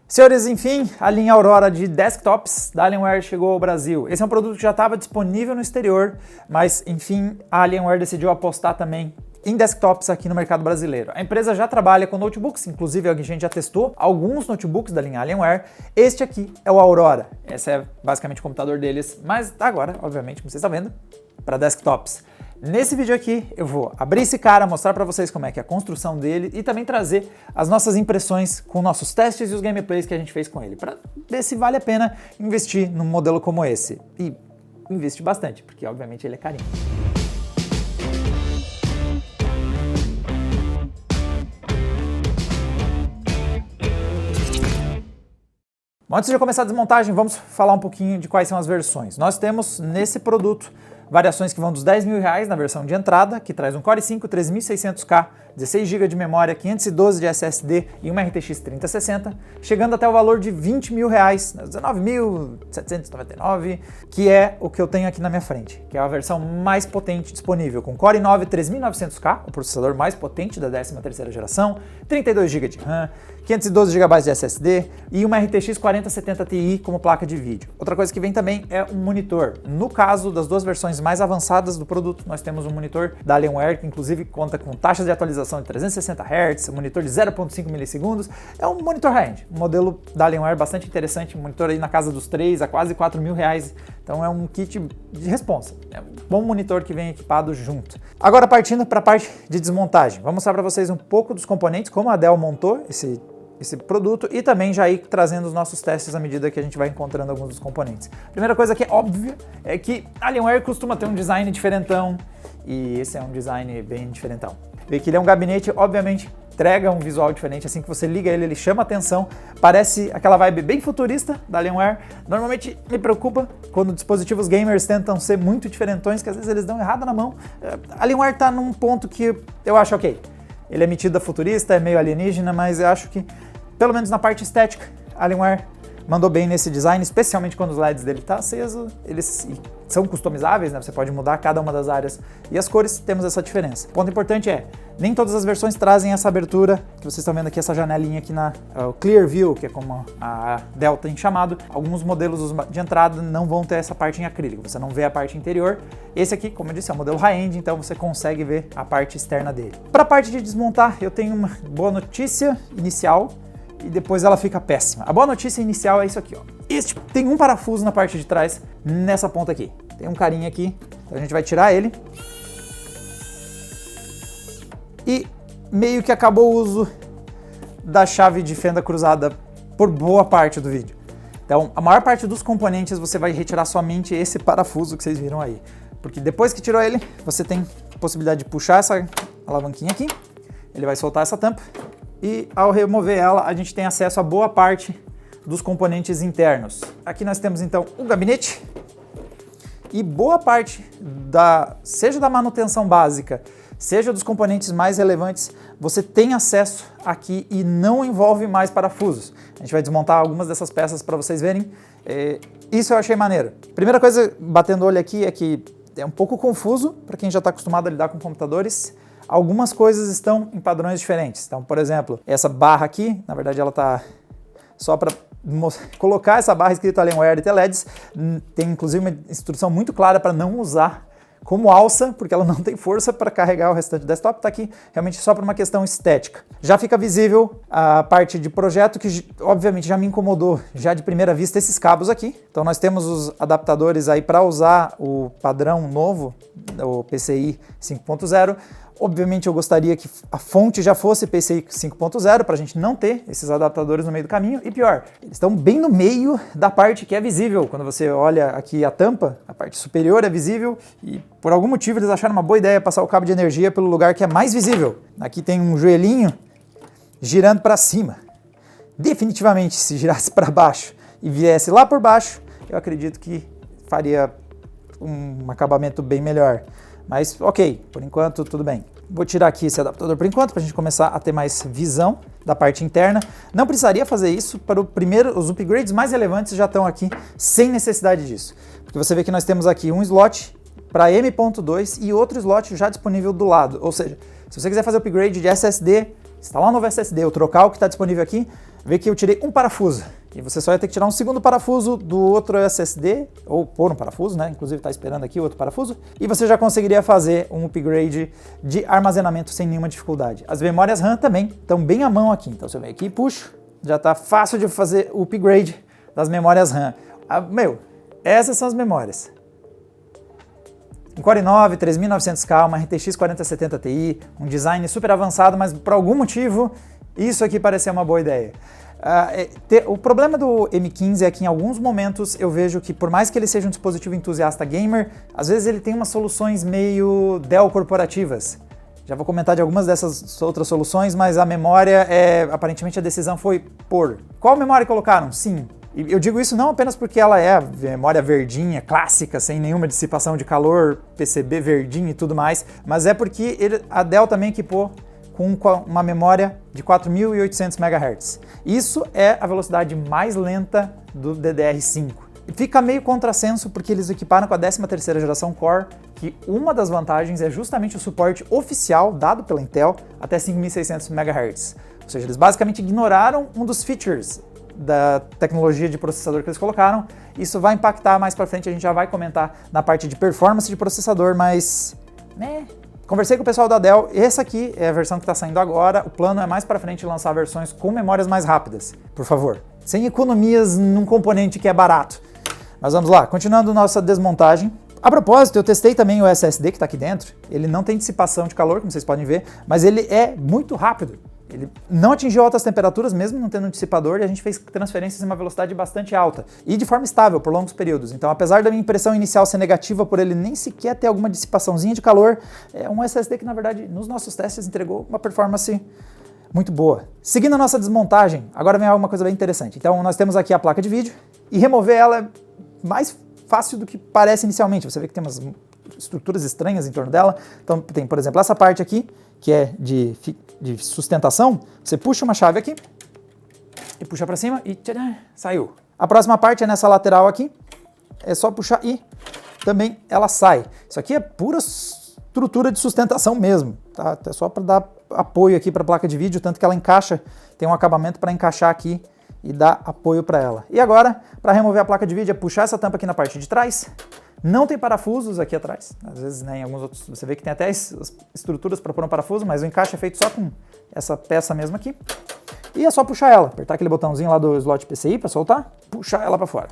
Senhores, enfim, a linha Aurora de desktops da Alienware chegou ao Brasil. Esse é um produto que já estava disponível no exterior, mas enfim, a Alienware decidiu apostar também em desktops aqui no mercado brasileiro. A empresa já trabalha com notebooks, inclusive a gente já testou alguns notebooks da linha Alienware. Este aqui é o Aurora. Esse é basicamente o computador deles, mas agora, obviamente, como vocês estão vendo, para desktops. Nesse vídeo aqui eu vou abrir esse cara, mostrar para vocês como é que é a construção dele e também trazer as nossas impressões com nossos testes e os gameplays que a gente fez com ele, para ver se vale a pena investir num modelo como esse. E investir bastante, porque obviamente ele é carinho. Bom, antes de eu começar a desmontagem, vamos falar um pouquinho de quais são as versões. Nós temos nesse produto variações que vão dos R$10.000 na versão de entrada, que traz um Core i5 3600K, 16 GB de memória, 512 de SSD e uma RTX 3060, chegando até o valor de R$20.000, R$19.799, que é o que eu tenho aqui na minha frente, que é a versão mais potente disponível, com Core i9 3900K, o processador mais potente da 13ª geração, 32 GB de RAM, 512 GB de SSD e uma RTX 4070 Ti como placa de vídeo. Outra coisa que vem também é um monitor. No caso das duas versões mais avançadas do produto, nós temos um monitor da Alienware que inclusive conta com taxas de atualização de 360 Hz, um monitor de 0.5 milissegundos. É um monitor high-end, um modelo da Alienware bastante interessante, um monitor aí na casa dos 3 a quase R$4.000. Então é um kit de responsa. É um bom monitor que vem equipado junto. Agora partindo para a parte de desmontagem. Vou mostrar para vocês um pouco dos componentes, como a Dell montou esse produto e também já ir trazendo os nossos testes à medida que a gente vai encontrando alguns dos componentes. Primeira coisa que é óbvia é que a Alienware costuma ter um design diferentão e esse é um design bem diferentão. Vê que ele é um gabinete, obviamente entrega um visual diferente, assim que você liga ele, ele chama atenção, parece aquela vibe bem futurista da Alienware. Normalmente me preocupa quando dispositivos gamers tentam ser muito diferentões, que às vezes eles dão errado na mão. A Alienware tá num ponto que eu acho ok. Ele é metido a futurista, é meio alienígena, mas eu acho que, pelo menos na parte estética, a Alienware mandou bem nesse design, especialmente quando os LEDs dele estão acesos. Eles são customizáveis, né? Você pode mudar cada uma das áreas e as cores, temos essa diferença. O ponto importante é, nem todas as versões trazem essa abertura, que vocês estão vendo aqui, essa janelinha aqui o Clear View, que é como a Dell tem chamado. Alguns modelos de entrada não vão ter essa parte em acrílico, você não vê a parte interior. Esse aqui, como eu disse, é um modelo high-end, então você consegue ver a parte externa dele. Para a parte de desmontar, eu tenho uma boa notícia inicial, e depois ela fica péssima. A boa notícia inicial é isso aqui, ó. Tem um parafuso na parte de trás, nessa ponta aqui. Tem um carinha aqui, então a gente vai tirar ele. E meio que acabou o uso da chave de fenda cruzada por boa parte do vídeo. Então, a maior parte dos componentes você vai retirar somente esse parafuso que vocês viram aí. Porque depois que tirou ele, você tem a possibilidade de puxar essa alavanquinha aqui, ele vai soltar essa tampa. E ao remover ela, a gente tem acesso a boa parte dos componentes internos. Aqui nós temos então o gabinete e boa parte seja da manutenção básica, seja dos componentes mais relevantes, você tem acesso aqui e não envolve mais parafusos. A gente vai desmontar algumas dessas peças para vocês verem. Isso eu achei maneiro. Primeira coisa, batendo o olho aqui, é que é um pouco confuso para quem já está acostumado a lidar com computadores. Algumas coisas estão em padrões diferentes. Então, por exemplo, essa barra aqui, na verdade ela está só para colocar essa barra escrita Alienware e LEDs. Tem inclusive uma instrução muito clara para não usar como alça, porque ela não tem força para carregar o restante do desktop. Está aqui realmente só por uma questão estética. Já fica visível a parte de projeto, que obviamente já me incomodou já de primeira vista esses cabos aqui. Então nós temos os adaptadores aí para usar o padrão novo, o PCI 5.0. Obviamente eu gostaria que a fonte já fosse PCI 5.0 para a gente não ter esses adaptadores no meio do caminho. E pior, eles estão bem no meio da parte que é visível. Quando você olha aqui a tampa, a parte superior é visível e por algum motivo eles acharam uma boa ideia passar o cabo de energia pelo lugar que é mais visível. Aqui tem um joelhinho girando para cima. Definitivamente, se girasse para baixo e viesse lá por baixo, eu acredito que faria um acabamento bem melhor. Mas ok, por enquanto tudo bem. Vou tirar aqui esse adaptador por enquanto para a gente começar a ter mais visão da parte interna. Não precisaria fazer isso para os upgrades mais relevantes já estão aqui sem necessidade disso. Porque você vê que nós temos aqui um slot para M.2 e outro slot já disponível do lado. Ou seja, se você quiser fazer upgrade de SSD, instalar um novo SSD ou trocar o que está disponível aqui, vê que eu tirei um parafuso. E você só vai ter que tirar um segundo parafuso do outro SSD, ou pôr um parafuso, né? Inclusive está esperando aqui o outro parafuso. E você já conseguiria fazer um upgrade de armazenamento sem nenhuma dificuldade. As memórias RAM também estão bem à mão aqui. Então você vem aqui e puxa, já está fácil de fazer o upgrade das memórias RAM. Essas são as memórias. Um Core i9, 3900K, uma RTX 4070 Ti, um design super avançado, mas por algum motivo isso aqui parecia uma boa ideia. O problema do M15 é que em alguns momentos eu vejo que, por mais que ele seja um dispositivo entusiasta gamer, às vezes ele tem umas soluções meio Dell corporativas. Já vou comentar de algumas dessas outras soluções, mas a memória, aparentemente a decisão foi por qual memória colocaram? Sim. E eu digo isso não apenas porque ela é a memória verdinha, clássica, sem nenhuma dissipação de calor, PCB verdinho e tudo mais, mas é porque a Dell também equipou com uma memória de 4.800 MHz. Isso é a velocidade mais lenta do DDR5. E fica meio contrassenso porque eles equiparam com a 13ª geração Core, que uma das vantagens é justamente o suporte oficial dado pela Intel até 5.600 MHz. Ou seja, eles basicamente ignoraram um dos features da tecnologia de processador que eles colocaram. Isso vai impactar mais pra frente, a gente já vai comentar na parte de performance de processador, mas... Conversei com o pessoal da Dell, essa aqui é a versão que está saindo agora, o plano é mais para frente lançar versões com memórias mais rápidas, por favor. Sem economias num componente que é barato. Mas vamos lá, continuando nossa desmontagem. A propósito, eu testei também o SSD que está aqui dentro, ele não tem dissipação de calor, como vocês podem ver, mas ele é muito rápido. Ele não atingiu altas temperaturas, mesmo não tendo um dissipador, e a gente fez transferências em uma velocidade bastante alta e de forma estável por longos períodos. Então, apesar da minha impressão inicial ser negativa por ele nem sequer ter alguma dissipaçãozinha de calor, é um SSD que, na verdade, nos nossos testes entregou uma performance muito boa. Seguindo a nossa desmontagem, agora vem alguma coisa bem interessante. Então, nós temos aqui a placa de vídeo, e remover ela é mais fácil do que parece inicialmente. Você vê que tem umas estruturas estranhas em torno dela. Então, tem, por exemplo, essa parte aqui, que é de sustentação. Você puxa uma chave aqui e puxa para cima e tcharam, saiu. A próxima parte é nessa lateral aqui. É só puxar e também ela sai. Isso aqui é pura estrutura de sustentação mesmo, tá? É só para dar apoio aqui para a placa de vídeo, tanto que ela encaixa, tem um acabamento para encaixar aqui e dar apoio para ela. E agora, para remover a placa de vídeo, é puxar essa tampa aqui na parte de trás. Não tem parafusos aqui atrás, às vezes, né, em alguns outros você vê que tem até as estruturas para pôr um parafuso, mas o encaixe é feito só com essa peça mesmo aqui. E é só puxar ela, apertar aquele botãozinho lá do slot PCI para soltar, puxar ela para fora.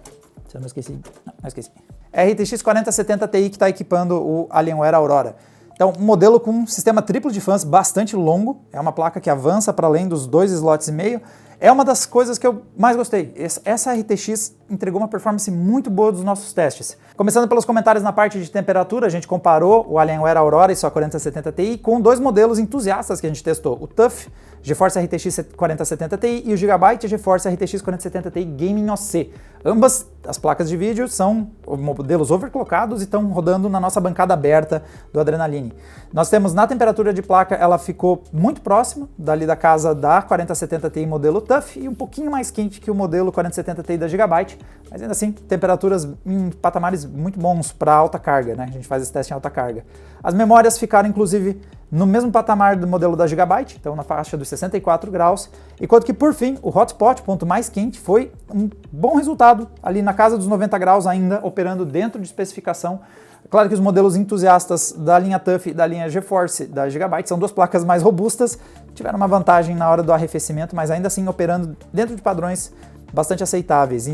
Se eu não esqueci, não esqueci. É a RTX 4070 Ti que está equipando o Alienware Aurora. Então, um modelo com um sistema triplo de fãs bastante longo, é uma placa que avança para além dos 2 slots e meio. É uma das coisas que eu mais gostei. Essa RTX entregou uma performance muito boa dos nossos testes. Começando pelos comentários na parte de temperatura, a gente comparou o Alienware Aurora e sua 4070 Ti com dois modelos entusiastas que a gente testou, o TUF GeForce RTX 4070 Ti e o Gigabyte GeForce RTX 4070 Ti Gaming OC. Ambas as placas de vídeo são modelos overclockados e estão rodando na nossa bancada aberta do Adrenaline. Nós temos na temperatura de placa, ela ficou muito próxima dali da casa da 4070 Ti modelo TUF e um pouquinho mais quente que o modelo 4070 Ti da Gigabyte, mas ainda assim temperaturas em patamares muito bons para alta carga, né? A gente faz esse teste em alta carga. As memórias ficaram inclusive no mesmo patamar do modelo da Gigabyte, então na faixa dos 64 graus, enquanto que por fim o hotspot, ponto mais quente, foi um bom resultado ali na casa dos 90 graus ainda, operando dentro de especificação. Claro que os modelos entusiastas da linha TUF e da linha GeForce da Gigabyte são duas placas mais robustas, tiveram uma vantagem na hora do arrefecimento, mas ainda assim operando dentro de padrões bastante aceitáveis,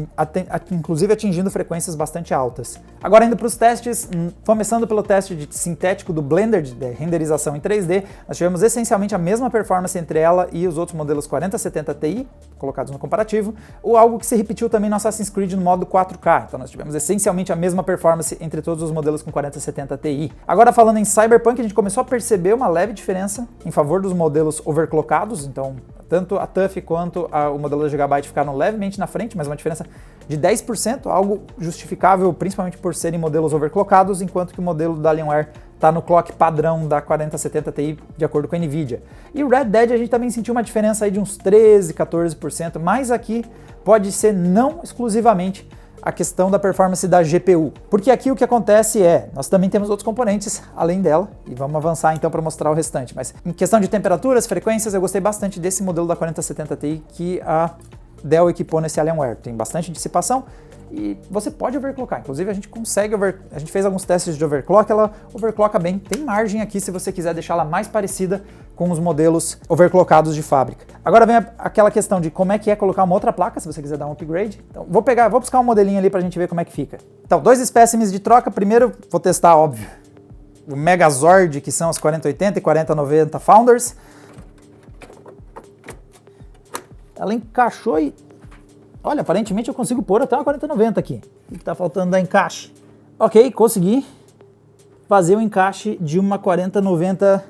inclusive atingindo frequências bastante altas. Agora indo para os testes, começando pelo teste de sintético do Blender de renderização em 3D, nós tivemos essencialmente a mesma performance entre ela e os outros modelos 4070 Ti, colocados no comparativo, ou algo que se repetiu também no Assassin's Creed no modo 4K, então nós tivemos essencialmente a mesma performance entre todos os modelos com 4070 Ti. Agora falando em Cyberpunk, a gente começou a perceber uma leve diferença em favor dos modelos overclockados, então tanto a TUF quanto o modelo da Gigabyte ficaram levemente na frente, mas uma diferença de 10%, algo justificável principalmente por serem modelos overclockados, enquanto que o modelo da Alienware está no clock padrão da 4070 Ti, de acordo com a NVIDIA. E o Red Dead a gente também sentiu uma diferença aí de uns 13%, 14%, mas aqui pode ser não exclusivamente a questão da performance da GPU. Porque aqui o que acontece é, nós também temos outros componentes além dela, e vamos avançar então para mostrar o restante. Mas em questão de temperaturas, frequências, eu gostei bastante desse modelo da 4070 Ti que a Dell equipou nesse Alienware. Tem bastante dissipação e você pode overclockar. Inclusive a gente consegue a gente fez alguns testes de overclock, ela overclocka bem. Tem margem aqui se você quiser deixá-la mais parecida com os modelos overclockados de fábrica. Agora vem aquela questão de como é que é colocar uma outra placa, se você quiser dar um upgrade. Então vou buscar um modelinho ali pra gente ver como é que fica. Então, 2 espécimes de troca. Primeiro, vou testar, óbvio, o Megazord, que são as 4080 e 4090 Founders. Ela encaixou e... Olha, aparentemente eu consigo pôr até uma 4090 aqui. O que tá faltando da encaixe? Ok, consegui fazer o encaixe de uma 4090...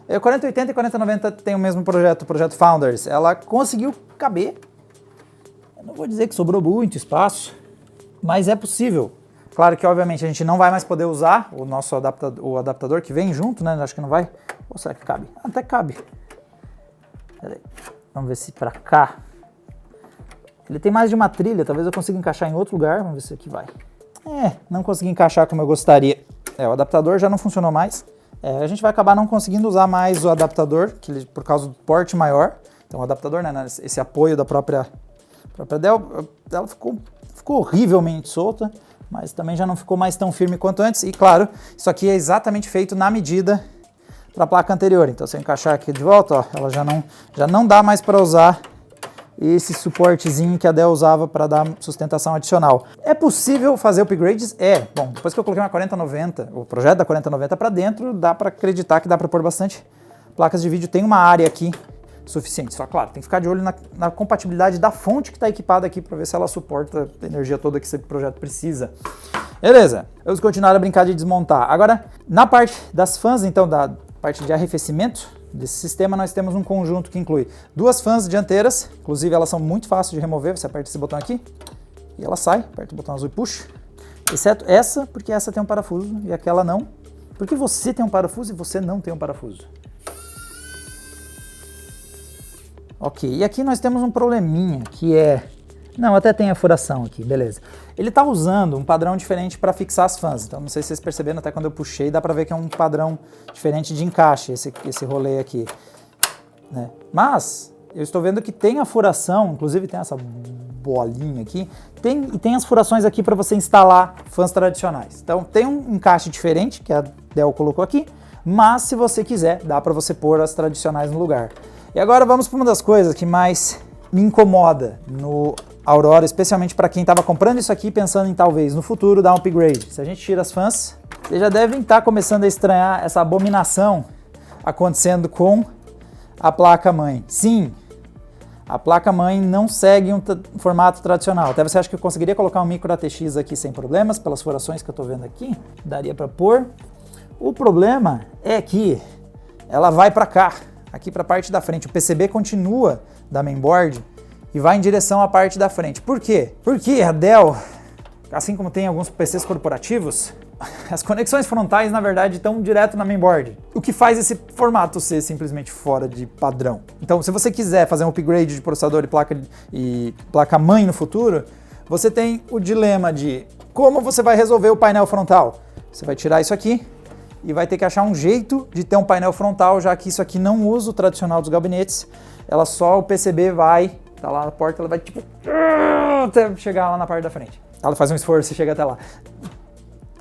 4080 e 4090 tem o mesmo projeto, o projeto Founders. Ela conseguiu caber. Eu não vou dizer que sobrou muito espaço, mas é possível. Claro que, obviamente, a gente não vai mais poder usar o nosso adaptador que vem junto, né? Acho que não vai. Ou será que cabe? Até cabe. Pera aí. Vamos ver se pra cá. Ele tem mais de uma trilha, talvez eu consiga encaixar em outro lugar. Vamos ver se aqui vai. Não consegui encaixar como eu gostaria. O adaptador já não funcionou mais. A gente vai acabar não conseguindo usar mais o adaptador, por causa do porte maior. Então o adaptador, né, esse apoio da própria Dell, ela ficou horrivelmente solta, mas também já não ficou mais tão firme quanto antes. E claro, isso aqui é exatamente feito na medida para a placa anterior. Então se eu encaixar aqui de volta, ó, ela já não dá mais para usar esse suportezinho que a Dell usava para dar sustentação adicional. É possível fazer upgrades? Bom, depois que eu coloquei uma 4090, o projeto da 4090 para dentro, dá para acreditar que dá para pôr bastante placas de vídeo. Tem uma área aqui suficiente. Só, claro, tem que ficar de olho na compatibilidade da fonte que está equipada aqui para ver se ela suporta a energia toda que esse projeto precisa. Beleza, vamos continuar a brincar de desmontar. Agora, na parte das fãs, então, da parte de arrefecimento desse sistema, nós temos um conjunto que inclui 2 fãs dianteiras, inclusive elas são muito fáceis de remover, você aperta esse botão aqui e ela sai, aperta o botão azul e puxa, exceto essa, porque essa tem um parafuso e aquela não, porque você tem um parafuso e você não tem um parafuso. Ok, e aqui nós temos um probleminha, que é... Não, até tem a furação aqui, beleza. Ele está usando um padrão diferente para fixar as fãs, então não sei se vocês perceberam, até quando eu puxei dá para ver que é um padrão diferente de encaixe, esse rolê aqui, né? Mas eu estou vendo que tem a furação, inclusive tem essa bolinha aqui, e tem as furações aqui para você instalar fãs tradicionais. Então tem um encaixe diferente que a Dell colocou aqui, mas se você quiser, dá para você pôr as tradicionais no lugar. E agora vamos para uma das coisas que mais me incomoda no Aurora, especialmente para quem estava comprando isso aqui pensando em talvez no futuro dar um upgrade. Se a gente tira as fãs, vocês já devem estar começando a estranhar essa abominação acontecendo com a placa-mãe. Sim, a placa-mãe não segue um formato tradicional. Até você acha que eu conseguiria colocar um micro ATX aqui sem problemas, pelas furações que eu estou vendo aqui, daria para pôr. O problema é que ela vai para cá, aqui para a parte da frente. O PCB continua da mainboard e vai em direção à parte da frente. Por quê? Porque a Dell, assim como tem alguns PCs corporativos, as conexões frontais, na verdade, estão direto na mainboard, o que faz esse formato ser simplesmente fora de padrão. Então, se você quiser fazer um upgrade de processador e placa-mãe no futuro, você tem o dilema de como você vai resolver o painel frontal. Você vai tirar isso aqui e vai ter que achar um jeito de ter um painel frontal, já que isso aqui não usa o tradicional dos gabinetes. Ela só, o PCB vai, tá lá na porta, ela vai tipo, até chegar lá na parte da frente. Ela faz um esforço e chega até lá.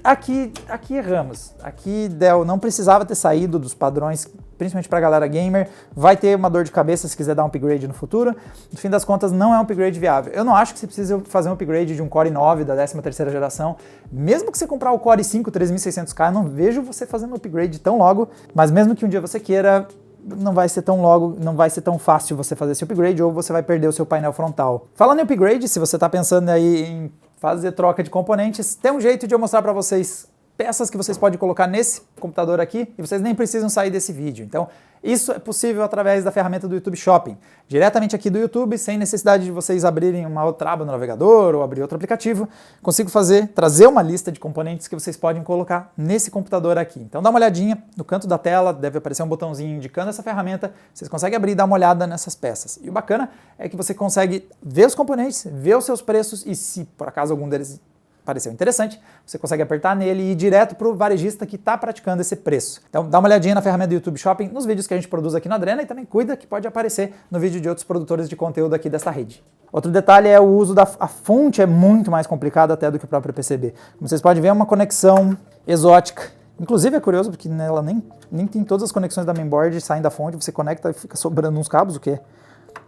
Aqui erramos. Aqui Dell não precisava ter saído dos padrões, principalmente para a galera gamer. Vai ter uma dor de cabeça se quiser dar um upgrade no futuro. No fim das contas, não é um upgrade viável. Eu não acho que você precise fazer um upgrade de um Core i9 da 13ª geração. Mesmo que você comprar o Core i5 3600K, eu não vejo você fazendo um upgrade tão logo. Mas mesmo que um dia você queira, não vai ser tão logo, não vai ser tão fácil você fazer esse upgrade, ou você vai perder o seu painel frontal. Falando em upgrade, se você está pensando aí em fazer troca de componentes, tem um jeito de eu mostrar para vocês peças que vocês podem colocar nesse computador aqui e vocês nem precisam sair desse vídeo. Então, isso é possível através da ferramenta do YouTube Shopping. Diretamente aqui do YouTube, sem necessidade de vocês abrirem uma outra aba no navegador ou abrir outro aplicativo, consigo trazer uma lista de componentes que vocês podem colocar nesse computador aqui. Então dá uma olhadinha, no canto da tela deve aparecer um botãozinho indicando essa ferramenta, vocês conseguem abrir e dar uma olhada nessas peças. E o bacana é que você consegue ver os componentes, ver os seus preços e se por acaso algum deles pareceu interessante, você consegue apertar nele e ir direto para o varejista que está praticando esse preço. Então dá uma olhadinha na ferramenta do YouTube Shopping, nos vídeos que a gente produz aqui no Adrena e também cuida que pode aparecer no vídeo de outros produtores de conteúdo aqui dessa rede. Outro detalhe é o uso a fonte é muito mais complicado até do que o próprio PCB. Como vocês podem ver, é uma conexão exótica. Inclusive é curioso porque nela nem tem todas as conexões da mainboard saem da fonte, você conecta e fica sobrando uns cabos, o que é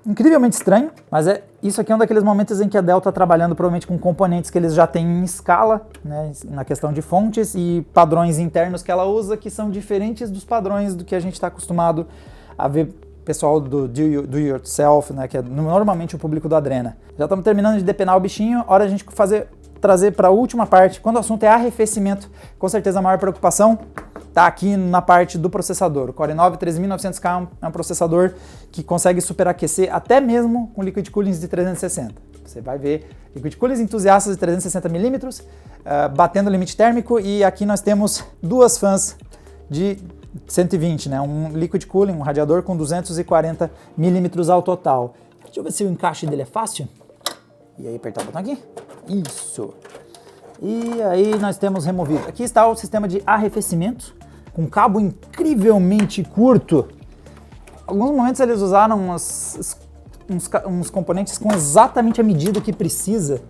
incrivelmente estranho, mas isso aqui é um daqueles momentos em que a Dell está trabalhando provavelmente com componentes que eles já têm em escala, né, na questão de fontes e padrões internos que ela usa que são diferentes dos padrões do que a gente está acostumado a ver pessoal do do yourself, né, que é normalmente o público do Adrena. Já estamos terminando de depenar o bichinho, hora a gente trazer para a última parte, quando o assunto é arrefecimento, com certeza a maior preocupação está aqui na parte do processador. O Core i9 13900K é um processador que consegue superaquecer até mesmo com liquid coolings de 360. Você vai ver liquid coolings entusiastas de 360mm batendo o limite térmico e aqui nós temos duas fãs de 120, né? Um liquid cooling, um radiador com 240mm ao total. Deixa eu ver se o encaixe dele é fácil. E aí apertar o botão aqui. Isso. E aí nós temos removido. Aqui está o sistema de arrefecimento, com cabo incrivelmente curto. Em alguns momentos eles usaram uns componentes com exatamente a medida que precisa.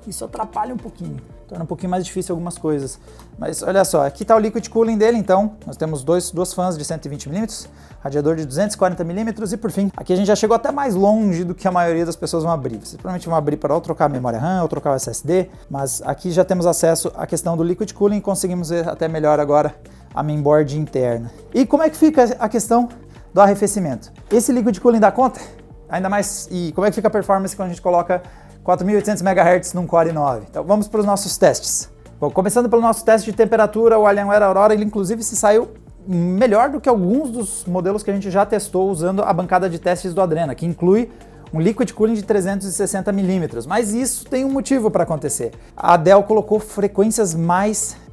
Isso atrapalha um pouquinho, torna um pouquinho mais difícil algumas coisas. Mas olha só, aqui está o liquid cooling dele, então. Nós temos duas fãs de 120mm, radiador de 240mm e por fim, aqui a gente já chegou até mais longe do que a maioria das pessoas vão abrir. Vocês provavelmente vão abrir para ou trocar a memória RAM ou trocar o SSD, mas aqui já temos acesso à questão do liquid cooling e conseguimos ver até melhor agora a mainboard interna. E como é que fica a questão do arrefecimento? Esse liquid cooling dá conta? Ainda mais, e como é que fica a performance quando a gente coloca 4.800 MHz num Core i9? Então vamos para os nossos testes. Bom, começando pelo nosso teste de temperatura, o Alienware Aurora, ele inclusive se saiu melhor do que alguns dos modelos que a gente já testou usando a bancada de testes do Adrena, que inclui um liquid cooling de 360mm, mas isso tem um motivo para acontecer. A Dell colocou frequências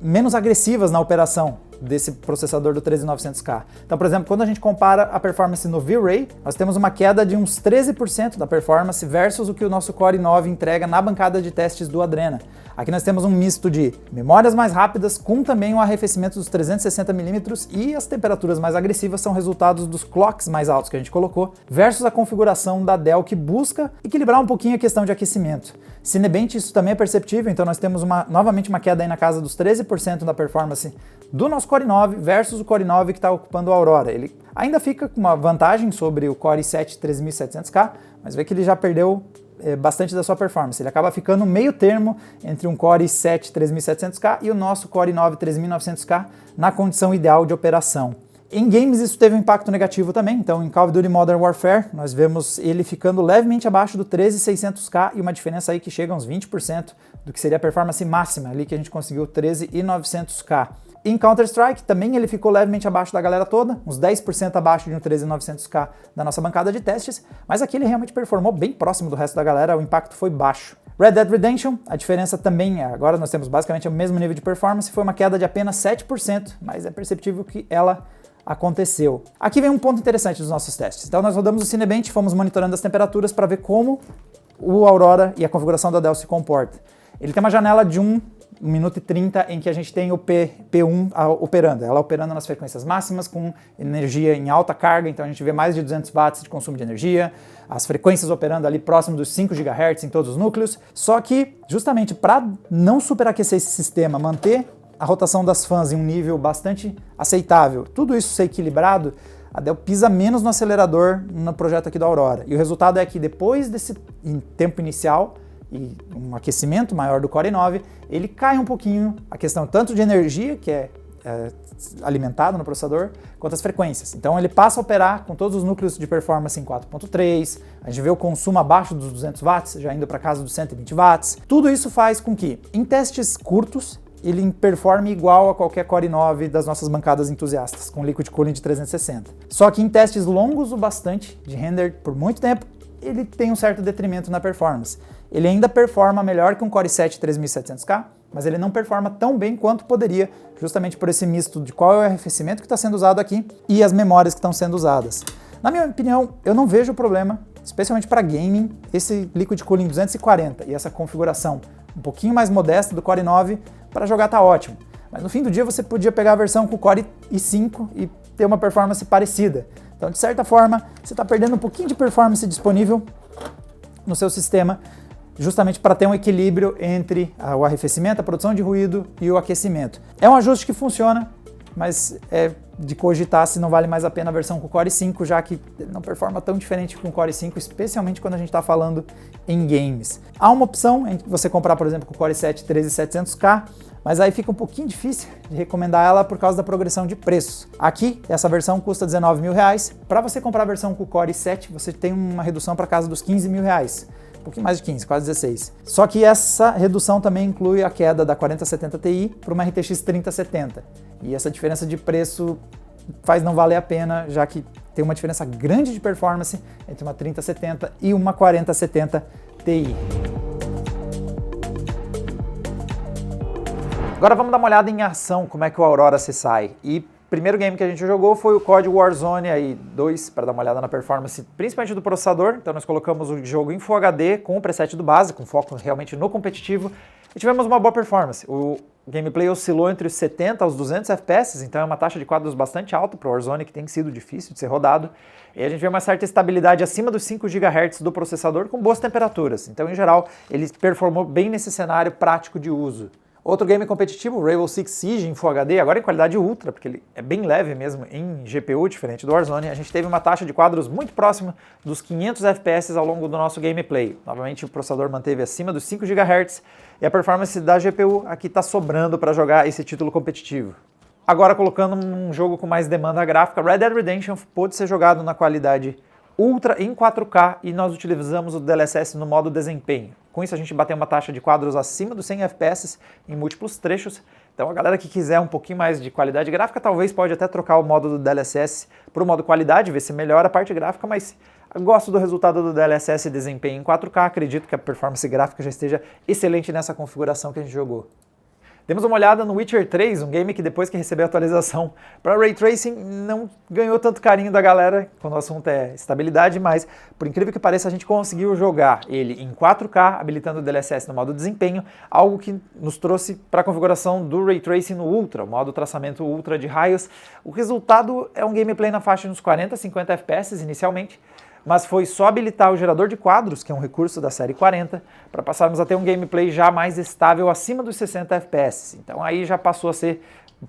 menos agressivas na operação desse processador do 13900K. Então, por exemplo, quando a gente compara a performance no V-Ray, nós temos uma queda de uns 13% da performance versus o que o nosso Core i9 entrega na bancada de testes do Adrena. Aqui nós temos um misto de memórias mais rápidas com também o arrefecimento dos 360mm e as temperaturas mais agressivas são resultados dos clocks mais altos que a gente colocou versus a configuração da Dell que busca equilibrar um pouquinho a questão de aquecimento. Cinebench, isso também é perceptível, então nós temos novamente uma queda aí na casa dos 13% da performance do nosso Core i9 versus o Core i9 que está ocupando a Aurora. Ele ainda fica com uma vantagem sobre o Core i7 3700K, mas vê que ele já perdeu bastante da sua performance. Ele acaba ficando meio termo entre um Core i7 3700K e o nosso Core i9 3900K na condição ideal de operação. Em games isso teve um impacto negativo também, então em Call of Duty Modern Warfare nós vemos ele ficando levemente abaixo do 13600K e uma diferença aí que chega a uns 20% do que seria a performance máxima ali que a gente conseguiu 13900K. Em Counter-Strike também ele ficou levemente abaixo da galera toda, uns 10% abaixo de um 13900K da nossa bancada de testes, mas aqui ele realmente performou bem próximo do resto da galera, o impacto foi baixo. Red Dead Redemption, a diferença também, agora nós temos basicamente o mesmo nível de performance, foi uma queda de apenas 7%, mas é perceptível que ela aconteceu. Aqui vem um ponto interessante dos nossos testes. Então nós rodamos o Cinebench, fomos monitorando as temperaturas para ver como o Aurora e a configuração da Dell se comporta. Ele tem uma janela de 1 minuto e 30 em que a gente tem o P1 operando. Ela operando nas frequências máximas com energia em alta carga, então a gente vê mais de 200 watts de consumo de energia, as frequências operando ali próximo dos 5 GHz em todos os núcleos. Só que justamente para não superaquecer esse sistema, manter a rotação das fãs em um nível bastante aceitável, tudo isso ser equilibrado, a Dell pisa menos no acelerador no projeto aqui da Aurora. E o resultado é que depois desse tempo inicial e um aquecimento maior do Core i9, ele cai um pouquinho a questão tanto de energia, que é alimentado no processador, quanto as frequências. Então ele passa a operar com todos os núcleos de performance em 4.3, a gente vê o consumo abaixo dos 200 watts, já indo para casa dos 120 watts. Tudo isso faz com que, em testes curtos, ele performe igual a qualquer Core i9 das nossas bancadas entusiastas, com Liquid Cooling de 360. Só que em testes longos o bastante, de render por muito tempo, ele tem um certo detrimento na performance. Ele ainda performa melhor que um Core i7 3700K, mas ele não performa tão bem quanto poderia, justamente por esse misto de qual é o arrefecimento que está sendo usado aqui e as memórias que estão sendo usadas. Na minha opinião, eu não vejo problema, especialmente para gaming, esse Liquid Cooling 240 e essa configuração um pouquinho mais modesta do Core i9 para jogar tá ótimo. Mas no fim do dia você podia pegar a versão com o Core i5 e ter uma performance parecida. Então, de certa forma, você está perdendo um pouquinho de performance disponível no seu sistema, justamente para ter um equilíbrio entre o arrefecimento, a produção de ruído e o aquecimento. É um ajuste que funciona, mas é de cogitar se não vale mais a pena a versão com o Core i5, já que ele não performa tão diferente com o Core i5, especialmente quando a gente está falando em games. Há uma opção em você comprar, por exemplo, com o Core i7 13700K, mas aí fica um pouquinho difícil de recomendar ela por causa da progressão de preços. Aqui, essa versão custa R$19 mil. Para você comprar a versão com o Core i7, você tem uma redução para casa dos R$15 mil. Um pouquinho mais de 15, quase 16. Só que essa redução também inclui a queda da 4070 Ti para uma RTX 3070. E essa diferença de preço faz não valer a pena, já que tem uma diferença grande de performance entre uma 3070 e uma 4070 Ti. Agora vamos dar uma olhada em ação, como é que o Aurora se sai. E o primeiro game que a gente jogou foi o COD Warzone 2, para dar uma olhada na performance, principalmente do processador. Então nós colocamos o jogo em Full HD com o preset do base, com foco realmente no competitivo, e tivemos uma boa performance. O gameplay oscilou entre os 70 aos 200 FPS, então é uma taxa de quadros bastante alta para o Warzone, que tem sido difícil de ser rodado. E a gente vê uma certa estabilidade acima dos 5 GHz do processador com boas temperaturas. Então, em geral, ele performou bem nesse cenário prático de uso. Outro game competitivo, Rainbow Six Siege em Full HD, agora em qualidade ultra, porque ele é bem leve mesmo em GPU, diferente do Warzone. A gente teve uma taxa de quadros muito próxima dos 500 FPS ao longo do nosso gameplay. Novamente, o processador manteve acima dos 5 GHz e a performance da GPU aqui está sobrando para jogar esse título competitivo. Agora, colocando um jogo com mais demanda gráfica, Red Dead Redemption pôde ser jogado na qualidade ultra em 4K e nós utilizamos o DLSS no modo desempenho. Com isso a gente bateu uma taxa de quadros acima dos 100 FPS em múltiplos trechos. Então a galera que quiser um pouquinho mais de qualidade gráfica talvez pode até trocar o modo do DLSS para o modo qualidade, ver se melhora a parte gráfica, mas eu gosto do resultado do DLSS desempenho em 4K, acredito que a performance gráfica já esteja excelente nessa configuração que a gente jogou. Demos uma olhada no Witcher 3, um game que depois que recebeu a atualização para Ray Tracing não ganhou tanto carinho da galera quando o assunto é estabilidade, mas por incrível que pareça a gente conseguiu jogar ele em 4K, habilitando o DLSS no modo desempenho, algo que nos trouxe para a configuração do Ray Tracing no Ultra, o modo traçamento Ultra de raios. O resultado é um gameplay na faixa dos 40 a 50 FPS inicialmente, mas foi só habilitar o gerador de quadros, que é um recurso da série 40, para passarmos a ter um gameplay já mais estável acima dos 60 FPS. Então aí já passou a ser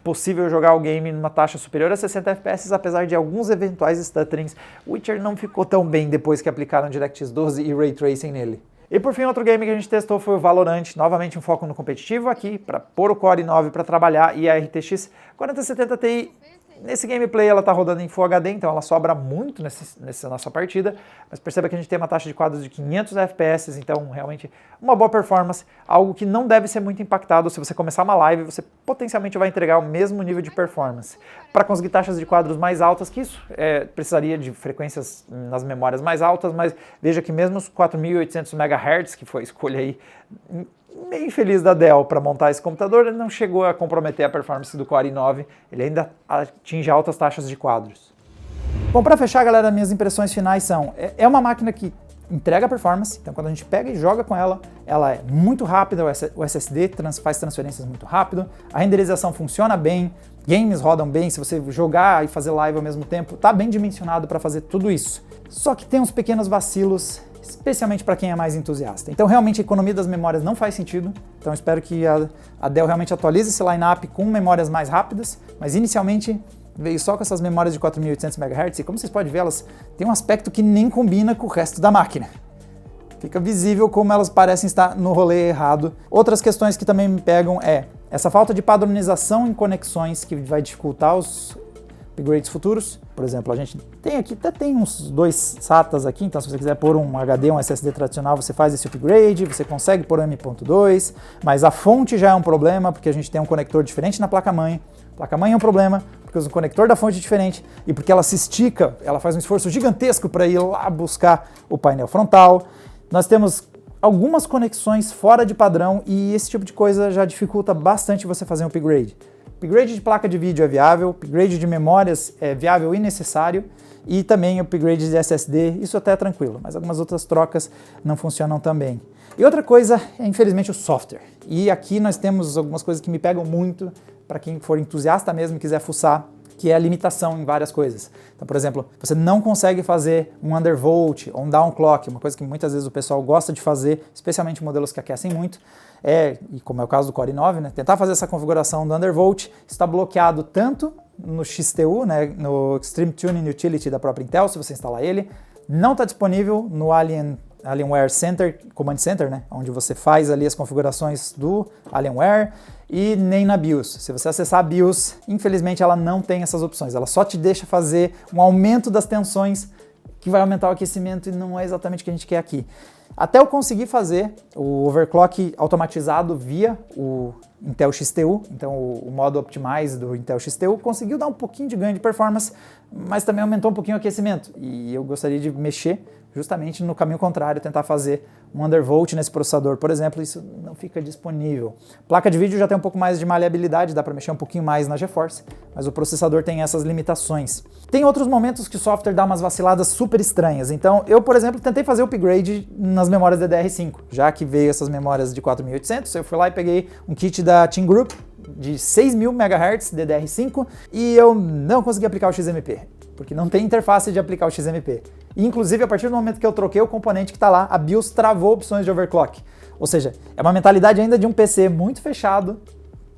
possível jogar o game numa taxa superior a 60 FPS, apesar de alguns eventuais stutterings. O Witcher não ficou tão bem depois que aplicaram DirectX 12 e Ray Tracing nele. E por fim, outro game que a gente testou foi o Valorant, novamente um foco no competitivo aqui, para pôr o Core i9 para trabalhar e a RTX 4070 Ti. Nesse gameplay ela está rodando em Full HD, então ela sobra muito nessa nossa partida, mas perceba que a gente tem uma taxa de quadros de 500 FPS, então realmente uma boa performance, algo que não deve ser muito impactado. Se você começar uma live, você potencialmente vai entregar o mesmo nível de performance. Para conseguir taxas de quadros mais altas que isso, precisaria de frequências nas memórias mais altas, mas veja que mesmo os 4.800 MHz, que foi a escolha aí, meio infeliz da Dell para montar esse computador, ele não chegou a comprometer a performance do Core i9, ele ainda atinge altas taxas de quadros. Bom, para fechar, galera, minhas impressões finais são, é uma máquina que entrega performance, então quando a gente pega e joga com ela, ela é muito rápida, o SSD faz transferências muito rápido, a renderização funciona bem, games rodam bem, se você jogar e fazer live ao mesmo tempo, tá bem dimensionado para fazer tudo isso. Só que tem uns pequenos vacilos, especialmente para quem é mais entusiasta. Então realmente a economia das memórias não faz sentido, então espero que a Dell realmente atualize esse line-up com memórias mais rápidas, mas inicialmente veio só com essas memórias de 4.800 MHz e como vocês podem ver, elas têm um aspecto que nem combina com o resto da máquina. Fica visível como elas parecem estar no rolê errado. Outras questões que também me pegam é essa falta de padronização em conexões que vai dificultar upgrades futuros. Por exemplo, a gente tem aqui, até tem uns 2 SATAs aqui, então se você quiser pôr um HD, um SSD tradicional, você faz esse upgrade, você consegue pôr um M.2, mas a fonte já é um problema, porque a gente tem um conector diferente na placa-mãe. A placa-mãe é um problema, porque o conector da fonte é diferente, e porque ela se estica, ela faz um esforço gigantesco para ir lá buscar o painel frontal. Nós temos algumas conexões fora de padrão, e esse tipo de coisa já dificulta bastante você fazer um upgrade. Upgrade de placa de vídeo é viável, upgrade de memórias é viável e necessário, e também upgrade de SSD, isso até é tranquilo, mas algumas outras trocas não funcionam também. E outra coisa é, infelizmente, o software. E aqui nós temos algumas coisas que me pegam muito, para quem for entusiasta mesmo e quiser fuçar, que é a limitação em várias coisas. Então, por exemplo, você não consegue fazer um undervolt ou um downclock, uma coisa que muitas vezes o pessoal gosta de fazer, especialmente modelos que aquecem muito, e como é o caso do Core i9, né, tentar fazer essa configuração do undervolt está bloqueado tanto no XTU, né, no Extreme Tuning Utility da própria Intel, se você instalar ele, não está disponível no Alienware Center, Command Center, né, onde você faz ali as configurações do Alienware, e nem na BIOS. Se você acessar a BIOS, infelizmente ela não tem essas opções, ela só te deixa fazer um aumento das tensões que vai aumentar o aquecimento, e não é exatamente o que a gente quer aqui. Até eu conseguir fazer o overclock automatizado via o Intel XTU, então o modo Optimize do Intel XTU conseguiu dar um pouquinho de ganho de performance, mas também aumentou um pouquinho o aquecimento, e eu gostaria de mexer justamente no caminho contrário, tentar fazer um undervolt nesse processador, por exemplo, isso não fica disponível. Placa de vídeo já tem um pouco mais de maleabilidade, dá para mexer um pouquinho mais na GeForce, mas o processador tem essas limitações. Tem outros momentos que o software dá umas vaciladas super estranhas, então eu, por exemplo, tentei fazer o upgrade nas memórias DDR5, já que veio essas memórias de 4800, eu fui lá e peguei um kit da Team Group de 6.000 MHz DDR5 e eu não consegui aplicar o XMP, porque não tem interface de aplicar o XMP. E, inclusive, a partir do momento que eu troquei o componente que está lá, a BIOS travou opções de overclock. Ou seja, é uma mentalidade ainda de um PC muito fechado,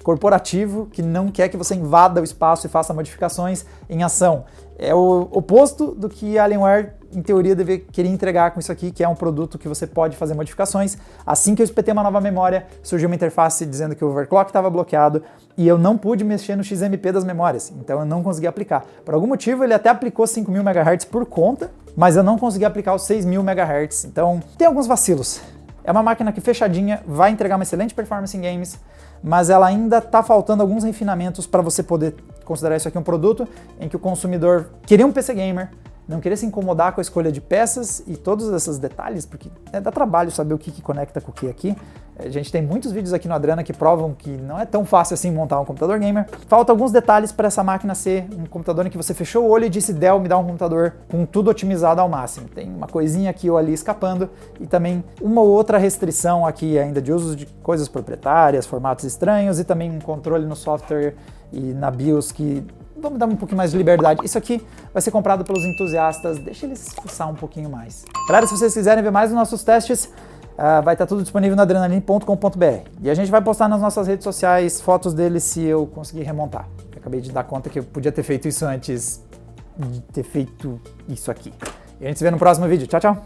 corporativo, que não quer que você invada o espaço e faça modificações em ação. É o oposto do que a Alienware, em teoria, queria entregar com isso aqui, que é um produto que você pode fazer modificações. Assim que eu espetei uma nova memória, surgiu uma interface dizendo que o overclock estava bloqueado e eu não pude mexer no XMP das memórias, então eu não consegui aplicar. Por algum motivo, ele até aplicou 5.000 MHz por conta, mas eu não consegui aplicar os 6.000 MHz, então tem alguns vacilos. É uma máquina que fechadinha vai entregar uma excelente performance em games, mas ela ainda está faltando alguns refinamentos para você poder considerar isso aqui um produto em que o consumidor queria um PC gamer, não queria se incomodar com a escolha de peças e todos esses detalhes, porque dá trabalho saber o que conecta com o que aqui. A gente tem muitos vídeos aqui no Adriana que provam que não é tão fácil assim montar um computador gamer. Falta alguns detalhes para essa máquina ser um computador em que você fechou o olho e disse, Dell, me dá um computador com tudo otimizado ao máximo. Tem uma coisinha aqui ou ali escapando e também uma ou outra restrição aqui ainda de uso de coisas proprietárias, formatos estranhos e também um controle no software e na BIOS que vamos dar um pouquinho mais de liberdade. Isso aqui vai ser comprado pelos entusiastas, deixa eles fuçar um pouquinho mais. Galera, se vocês quiserem ver mais dos nossos testes, vai estar tudo disponível na adrenaline.com.br. E a gente vai postar nas nossas redes sociais fotos dele se eu conseguir remontar. Eu acabei de dar conta que eu podia ter feito isso antes de ter feito isso aqui. E a gente se vê no próximo vídeo. Tchau, tchau!